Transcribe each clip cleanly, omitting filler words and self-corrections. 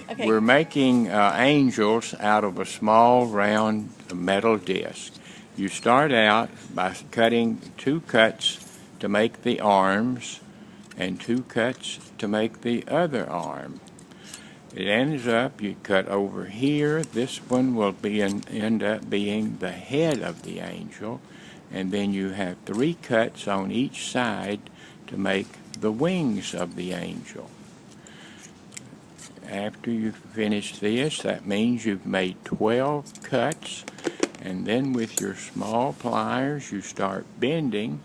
Okay. We're making angels out of a small round metal disc. You start out by cutting 2 cuts to make the arms and 2 cuts to make the other arm. It ends up, you cut over here, this one will end up being the head of the angel, and then you have 3 cuts on each side to make the wings of the angel. After you finish this, that means you've made 12 cuts, and then with your small pliers you start bending,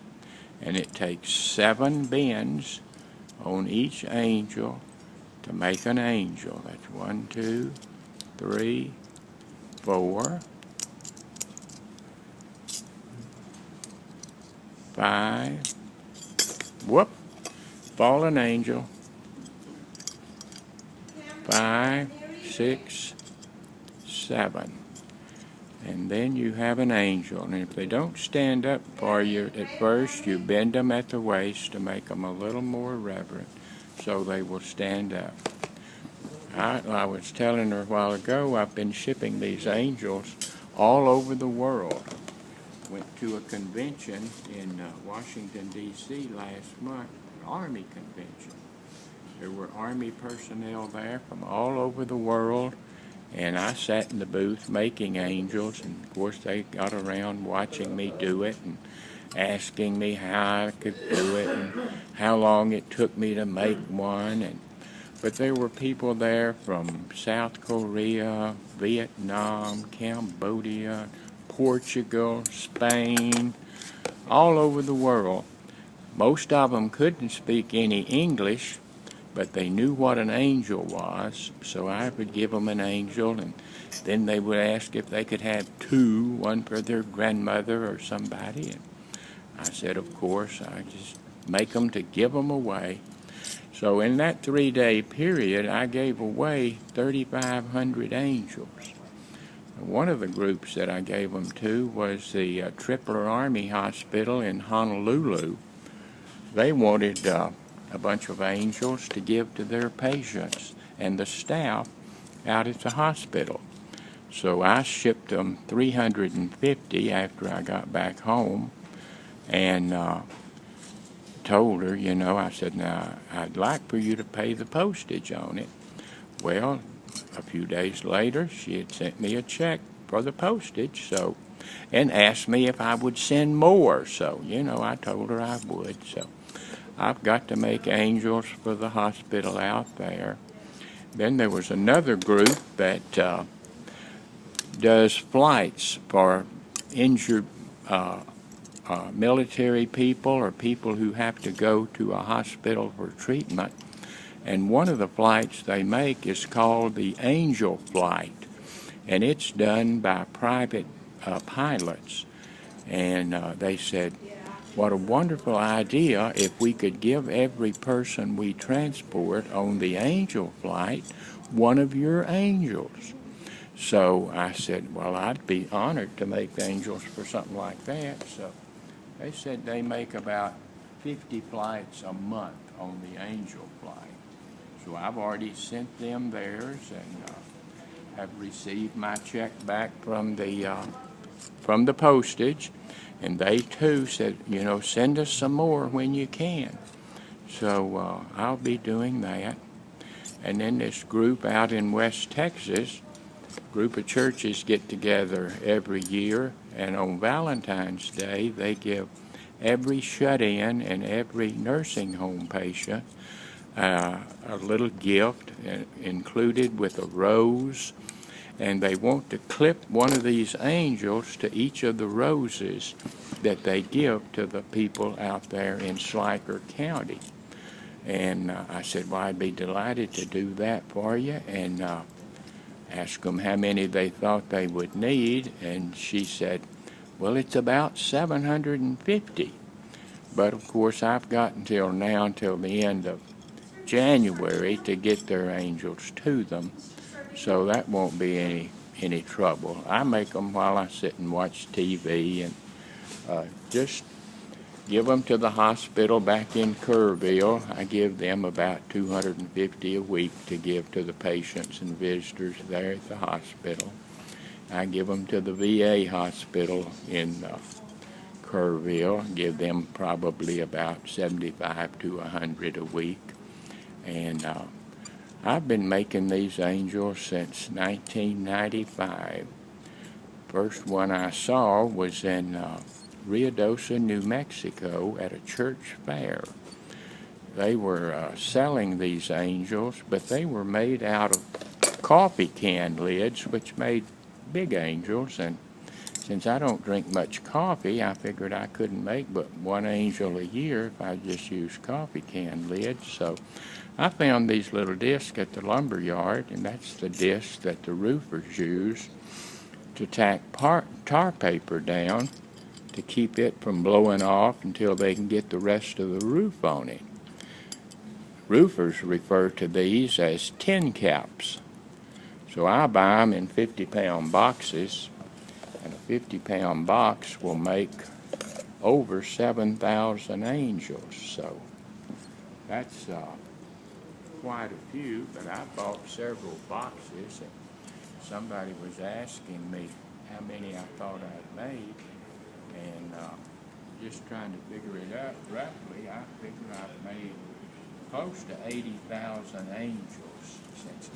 and it takes 7 bends on each angel to make an angel. That's 1, 2, 3, 4, 5, whoop, fallen angel, 5, 6, 7. And then you have an angel. And if they don't stand up for you at first, you bend them at the waist to make them a little more reverent so they will stand up. I was telling her a while ago, I've been shipping these angels all over the world. Went to a convention in Washington, D.C. last month, an Army convention. There were Army personnel there from all over the world, and I sat in the booth making angels, and of course they got around watching me do it and asking me how I could do it and how long it took me to make one. But there were people there from South Korea, Vietnam, Cambodia, Portugal, Spain, all over the world. Most of them couldn't speak any English, but they knew what an angel was, so I would give them an angel, and then they would ask if they could have 2, one for their grandmother or somebody, and I said, of course, I just make them to give them away. So in that 3-day period, I gave away 3,500 angels. One of the groups that I gave them to was the Tripler Army Hospital in Honolulu. They wanted a bunch of angels to give to their patients and the staff out at the hospital. So I shipped them 350 after I got back home, and told her, I said, now I'd like for you to pay the postage on it. Well, a few days later, she had sent me a check for the postage, and asked me if I would send more. So, I told her I would. So I've got to make angels for the hospital out there. Then there was another group that does flights for injured military people or people who have to go to a hospital for treatment. And one of the flights they make is called the Angel Flight, and it's done by private pilots. And they said, what a wonderful idea if we could give every person we transport on the Angel Flight one of your angels. So I said, well, I'd be honored to make angels for something like that. So they said they make about 50 flights a month on the Angel Flight. So I've already sent them theirs, and have received my check back from the postage. And they too said, send us some more when you can. So I'll be doing that. And then this group out in West Texas, group of churches get together every year, and on Valentine's Day they give every shut-in and every nursing home patient a little gift included with a rose, and they want to clip one of these angels to each of the roses that they give to the people out there in Schleicher County. And I said, well, I'd be delighted to do that for you, and asked them how many they thought they would need, and she said, well, it's about 750. But of course I've got until the end of January to get their angels to them, so that won't be any trouble. I make them while I sit and watch TV and just give them to the hospital back in Kerrville. I give them about $250 a week to give to the patients and visitors there at the hospital. I give them to the VA hospital in Kerrville, give them probably about $75 to $100 a week. And I've been making these angels since 1995. First one I saw was in Ruidoso, New Mexico at a church fair. They were selling these angels, but they were made out of coffee can lids, which made big angels. And since I don't drink much coffee, I figured I couldn't make but one angel a year if I just used coffee can lids. So I found these little discs at the lumber yard, and that's the disc that the roofers use to tack tar paper down to keep it from blowing off until they can get the rest of the roof on it. Roofers refer to these as tin caps. So I buy them in 50-pound boxes, and a 50-pound box will make over 7,000 angels. So that's quite a few, but I bought several boxes, and somebody was asking me how many I thought I'd made, and just trying to figure it out roughly, I figured I've made close to 80,000 angels since